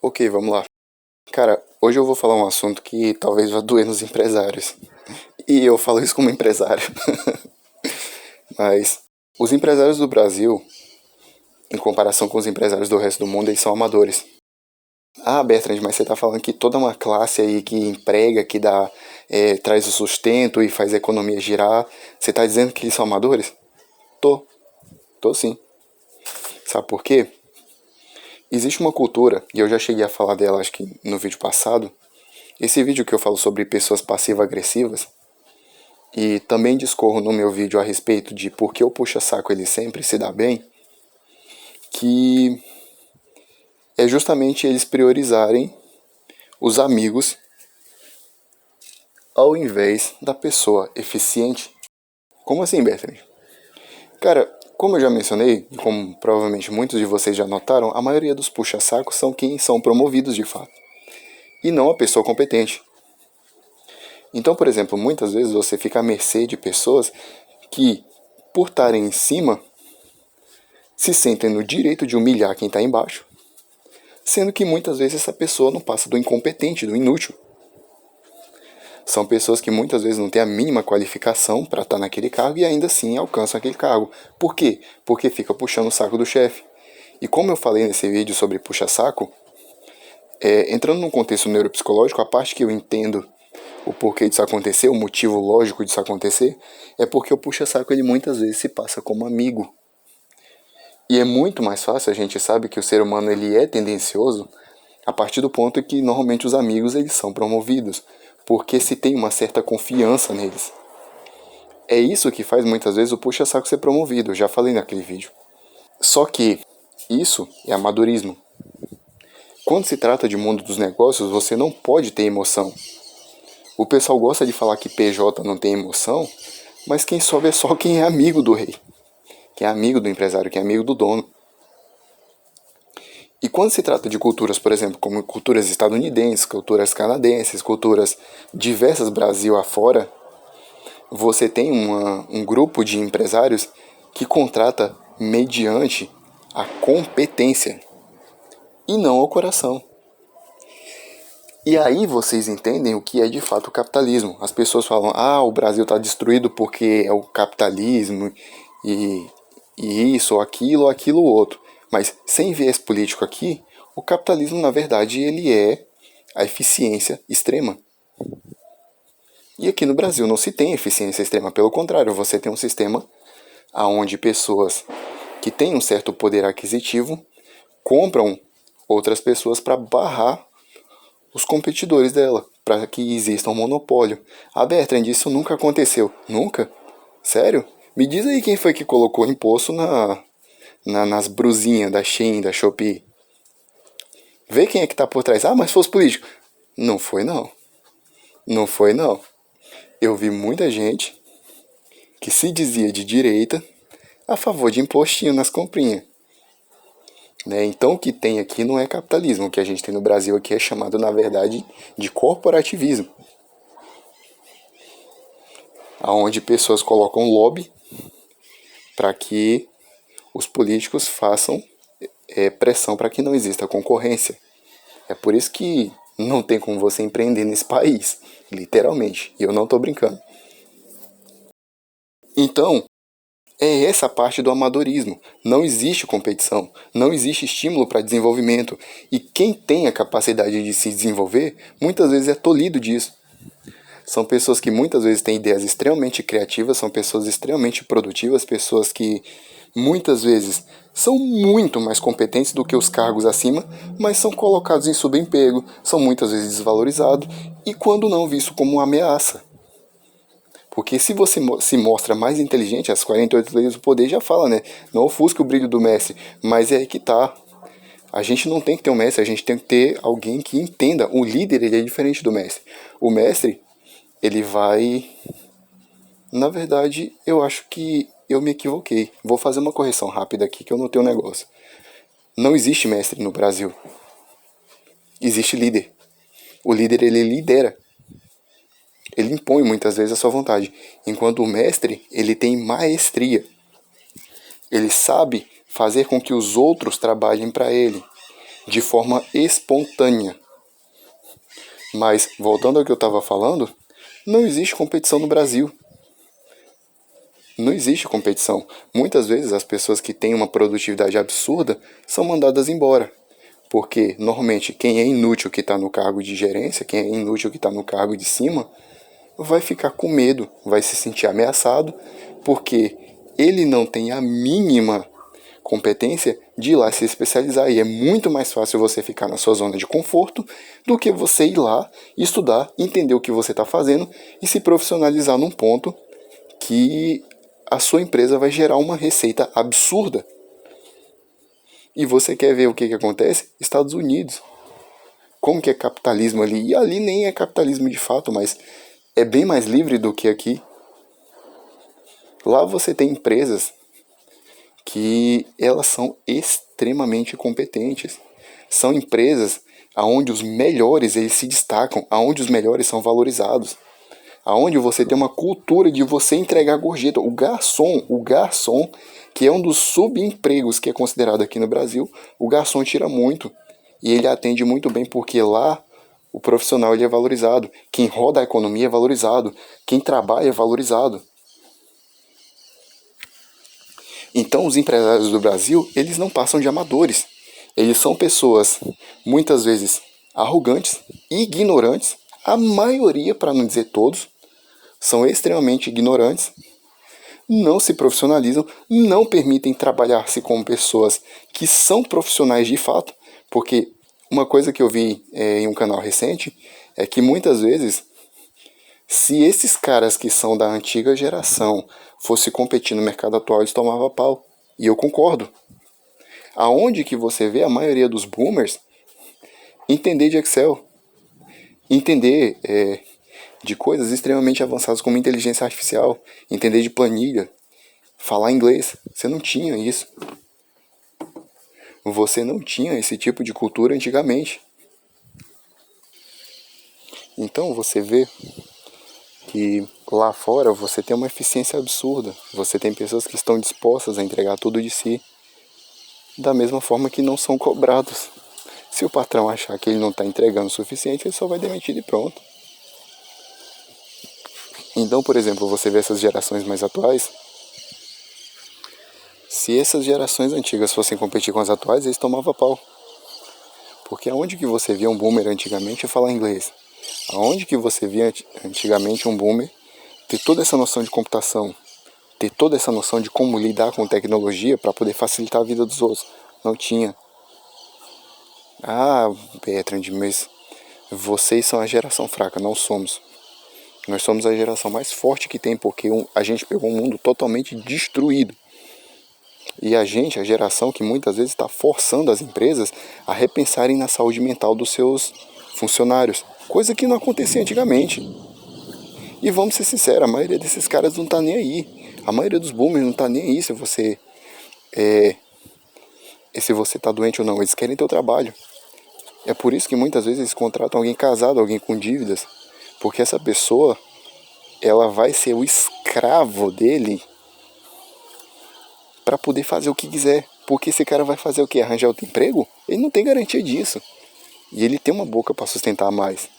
Ok, vamos lá. Cara, hoje eu vou falar um assunto que talvez vá doer nos empresários. E eu falo isso como empresário. Mas os empresários do Brasil, em comparação com os empresários do resto do mundo, eles são amadores. Ah, Bertrand, mas você tá falando que toda uma classe aí que emprega, que dá, traz o sustento e faz a economia girar, você tá dizendo que eles são amadores? Tô, tô sim. Sabe por quê? Existe uma cultura, e eu já cheguei a falar dela acho que no vídeo passado. Esse vídeo que eu falo sobre pessoas passivo-agressivas, e também discorro no meu vídeo a respeito de por que o puxa-saco ele sempre se dá bem, que é justamente eles priorizarem os amigos ao invés da pessoa eficiente. Como assim, Bertrand? Cara, como eu já mencionei, e como provavelmente muitos de vocês já notaram, a maioria dos puxa-sacos são quem são promovidos de fato, e não a pessoa competente. Então, por exemplo, muitas vezes você fica à mercê de pessoas que, por estarem em cima, se sentem no direito de humilhar quem está embaixo, sendo que muitas vezes essa pessoa não passa do incompetente, do inútil. São pessoas que muitas vezes não têm a mínima qualificação para estar naquele cargo e ainda assim alcançam aquele cargo. Por quê? Porque fica puxando o saco do chefe. E como eu falei nesse vídeo sobre puxa-saco, entrando num contexto neuropsicológico, a parte que eu entendo o porquê disso acontecer, o motivo lógico disso acontecer, é porque o puxa-saco ele muitas vezes se passa como amigo. E é muito mais fácil, a gente sabe que o ser humano ele é tendencioso a partir do ponto que normalmente os amigos eles são promovidos, porque se tem uma certa confiança neles. É isso que faz muitas vezes o puxa-saco ser promovido, eu já falei naquele vídeo. Só que isso é amadorismo. Quando se trata de mundo dos negócios, você não pode ter emoção. O pessoal gosta de falar que PJ não tem emoção, mas quem sobe é só quem é amigo do rei, quem é amigo do empresário, quem é amigo do dono. E quando se trata de culturas, por exemplo, como culturas estadunidenses, culturas canadenses, culturas diversas Brasil afora, você tem um grupo de empresários que contrata mediante a competência e não ao coração. E aí vocês entendem o que é de fato o capitalismo. As pessoas falam, o Brasil está destruído porque é o capitalismo e, e isso, ou aquilo, ou outro. Mas sem viés político aqui, o capitalismo na verdade ele é a eficiência extrema. E aqui no Brasil não se tem eficiência extrema, pelo contrário, você tem um sistema onde pessoas que têm um certo poder aquisitivo compram outras pessoas para barrar os competidores dela, para que exista um monopólio. Bertrand, isso nunca aconteceu. Nunca? Sério? Me diz aí quem foi que colocou imposto nas brusinhas da Shein, da Shopee. Vê quem é que tá por trás. Mas fosse político. Não foi não. Não foi não. Eu vi muita gente que se dizia de direita a favor de impostinho nas comprinhas. Né? Então o que tem aqui não é capitalismo. O que a gente tem no Brasil aqui é chamado, na verdade, de corporativismo. Onde pessoas colocam lobby para que os políticos façam pressão para que não exista concorrência. É por isso que não tem como você empreender nesse país, literalmente, e eu não estou brincando. Então, é essa parte do amadorismo. Não existe competição, não existe estímulo para desenvolvimento, e quem tem a capacidade de se desenvolver, muitas vezes é tolhido disso. São pessoas que muitas vezes têm ideias extremamente criativas, são pessoas extremamente produtivas, pessoas que muitas vezes são muito mais competentes do que os cargos acima, mas são colocados em subemprego, são muitas vezes desvalorizados e, quando não, visto como uma ameaça. Porque se você se mostra mais inteligente, as 48 leis do poder já fala, né? Não ofusque o brilho do mestre, mas é aí que tá. A gente não tem que ter um mestre, a gente tem que ter alguém que entenda. O líder, ele é diferente do mestre. O mestre, ele vai... Na verdade, eu acho que eu me equivoquei. Vou fazer uma correção rápida aqui que eu notei um negócio. Não existe mestre no Brasil. Existe líder. O líder, ele lidera. Ele impõe muitas vezes a sua vontade. Enquanto o mestre, ele tem maestria. Ele sabe fazer com que os outros trabalhem para ele. de forma espontânea. Mas, voltando ao que eu estava falando, não existe competição no Brasil. Não existe competição. Muitas vezes as pessoas que têm uma produtividade absurda são mandadas embora. Porque, normalmente, quem é inútil que está no cargo de gerência, quem é inútil que está no cargo de cima, vai ficar com medo, vai se sentir ameaçado, porque ele não tem a mínima competência de ir lá se especializar. E é muito mais fácil você ficar na sua zona de conforto do que você ir lá, estudar, entender o que você está fazendo e se profissionalizar num ponto que a sua empresa vai gerar uma receita absurda. E você quer ver o que acontece? Estados Unidos. Como que é capitalismo ali? E ali nem é capitalismo de fato, mas é bem mais livre do que aqui. Lá você tem empresas que elas são extremamente competentes. São empresas onde os melhores eles se destacam, onde os melhores são valorizados, aonde você tem uma cultura de você entregar gorjeta. O garçom, que é um dos subempregos que é considerado aqui no Brasil, o garçom tira muito. E ele atende muito bem porque lá o profissional ele é valorizado. Quem roda a economia é valorizado. Quem trabalha é valorizado. Então os empresários do Brasil, eles não passam de amadores. Eles são pessoas, muitas vezes, arrogantes, ignorantes. A maioria, para não dizer todos, são extremamente ignorantes, não se profissionalizam, não permitem trabalhar-se com pessoas que são profissionais de fato, porque uma coisa que eu vi em um canal recente é que muitas vezes, se esses caras que são da antiga geração fossem competir no mercado atual, eles tomavam pau. E eu concordo. Aonde que você vê a maioria dos boomers entender de Excel, entender de coisas extremamente avançadas como inteligência artificial, entender de planilha, falar inglês. Você não tinha isso. Você não tinha esse tipo de cultura antigamente. Então você vê que lá fora você tem uma eficiência absurda. Você tem pessoas que estão dispostas a entregar tudo de si, da mesma forma que não são cobrados. Se o patrão achar que ele não está entregando o suficiente, ele só vai demitir e pronto. Então, por exemplo, você vê essas gerações mais atuais. Se essas gerações antigas fossem competir com as atuais, eles tomavam pau. Porque aonde que você via um boomer antigamente falar inglês? Aonde que você via antigamente um boomer ter toda essa noção de computação? Ter toda essa noção de como lidar com tecnologia para poder facilitar a vida dos outros? Não tinha. Ah, Bertrand, mas vocês são a geração fraca, não somos. Nós somos a geração mais forte que tem, porque a gente pegou um mundo totalmente destruído. E a geração que muitas vezes está forçando as empresas a repensarem na saúde mental dos seus funcionários. Coisa que não acontecia antigamente. E vamos ser sinceros, a maioria desses caras não tá nem aí. A maioria dos boomers não tá nem aí se você tá doente ou não. Eles querem teu trabalho. É por isso que muitas vezes eles contratam alguém casado, alguém com dívidas. Porque essa pessoa, ela vai ser o escravo dele para poder fazer o que quiser. Porque esse cara vai fazer o quê? Arranjar outro emprego? Ele não tem garantia disso. E ele tem uma boca para sustentar mais.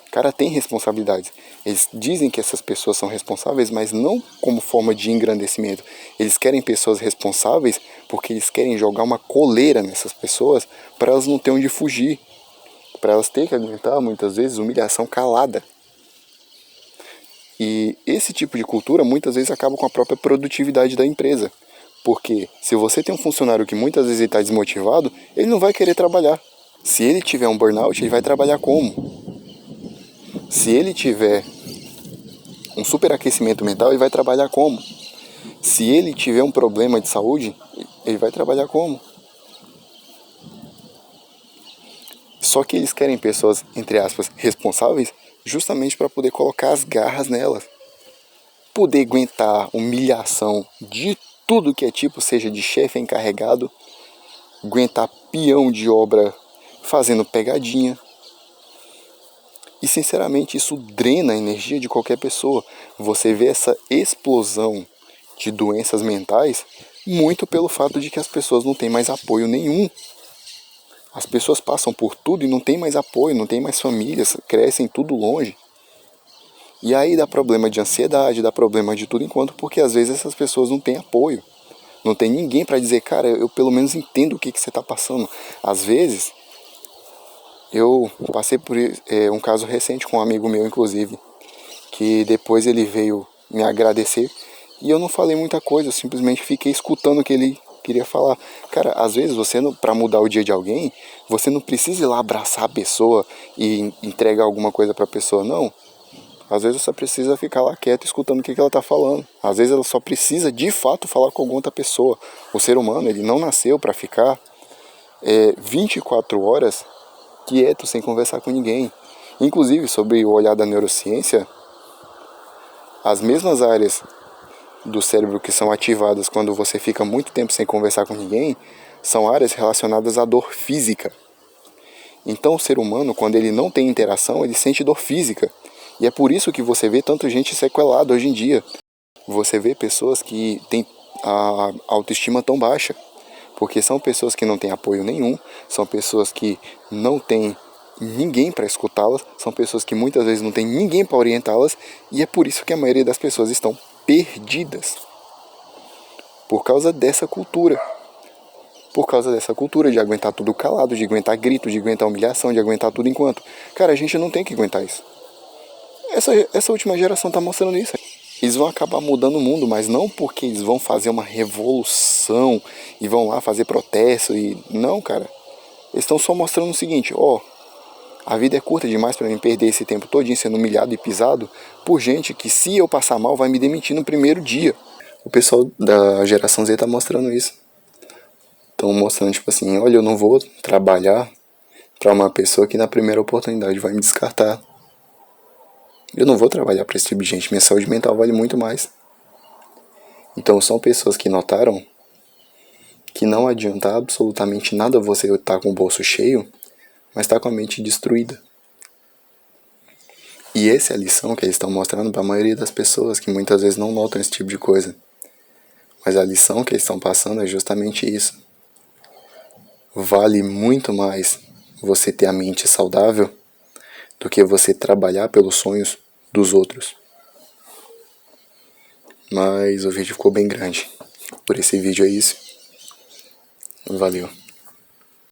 O cara tem responsabilidades. Eles dizem que essas pessoas são responsáveis, mas não como forma de engrandecimento. Eles querem pessoas responsáveis porque eles querem jogar uma coleira nessas pessoas para elas não terem onde fugir. Para elas terem que aguentar, muitas vezes, humilhação calada. E esse tipo de cultura, muitas vezes, acaba com a própria produtividade da empresa. Porque se você tem um funcionário que muitas vezes está desmotivado, ele não vai querer trabalhar. Se ele tiver um burnout, ele vai trabalhar como? Se ele tiver um superaquecimento mental, ele vai trabalhar como? Se ele tiver um problema de saúde, ele vai trabalhar como? Só que eles querem pessoas, entre aspas, responsáveis, justamente para poder colocar as garras nelas. Poder aguentar humilhação de tudo que é tipo, seja de chefe encarregado, aguentar peão de obra fazendo pegadinha. E sinceramente isso drena a energia de qualquer pessoa. Você vê essa explosão de doenças mentais muito pelo fato de que as pessoas não têm mais apoio nenhum. As pessoas passam por tudo e não tem mais apoio, não tem mais famílias, crescem tudo longe. E aí dá problema de ansiedade, dá problema de tudo enquanto, porque às vezes essas pessoas não têm apoio. Não tem ninguém para dizer, cara, eu pelo menos entendo o que você está passando. Às vezes, eu passei por um caso recente com um amigo meu, inclusive, que depois ele veio me agradecer e eu não falei muita coisa, eu simplesmente fiquei escutando o que ele queria falar. Cara, às vezes você, para mudar o dia de alguém, você não precisa ir lá abraçar a pessoa e entregar alguma coisa para a pessoa, não. Às vezes você precisa ficar lá quieto escutando o que ela está falando. Às vezes ela só precisa de fato falar com alguma outra pessoa. O ser humano, ele não nasceu para ficar 24 horas quieto, sem conversar com ninguém. Inclusive, sobre o olhar da neurociência, as mesmas áreas do cérebro que são ativadas quando você fica muito tempo sem conversar com ninguém, são áreas relacionadas à dor física. Então o ser humano, quando ele não tem interação, ele sente dor física. E é por isso que você vê tanta gente sequelada hoje em dia. Você vê pessoas que têm a autoestima tão baixa. Porque são pessoas que não têm apoio nenhum, são pessoas que não têm ninguém para escutá-las, são pessoas que muitas vezes não têm ninguém para orientá-las, e é por isso que a maioria das pessoas estão perdidas. Por causa dessa cultura. Por causa dessa cultura de aguentar tudo calado, de aguentar grito, de aguentar humilhação, de aguentar tudo enquanto. Cara, a gente não tem que aguentar isso. Essa última geração tá mostrando isso. Eles vão acabar mudando o mundo, mas não porque eles vão fazer uma revolução e vão lá fazer protesto e... Não, cara. Eles estão só mostrando o seguinte, a vida é curta demais para mim perder esse tempo todinho sendo humilhado e pisado por gente que, se eu passar mal, vai me demitir no primeiro dia. O pessoal da geração Z tá mostrando isso. Estão mostrando, tipo assim, olha, eu não vou trabalhar para uma pessoa que na primeira oportunidade vai me descartar. Eu não vou trabalhar para esse tipo de gente, minha saúde mental vale muito mais. Então são pessoas que notaram que não adianta absolutamente nada você estar com o bolso cheio, mas estar com a mente destruída. E essa é a lição que eles estão mostrando para a maioria das pessoas que muitas vezes não notam esse tipo de coisa. Mas a lição que eles estão passando é justamente isso. Vale muito mais você ter a mente saudável do que você trabalhar pelos sonhos dos outros. Mas o vídeo ficou bem grande. Por esse vídeo é isso. Valeu.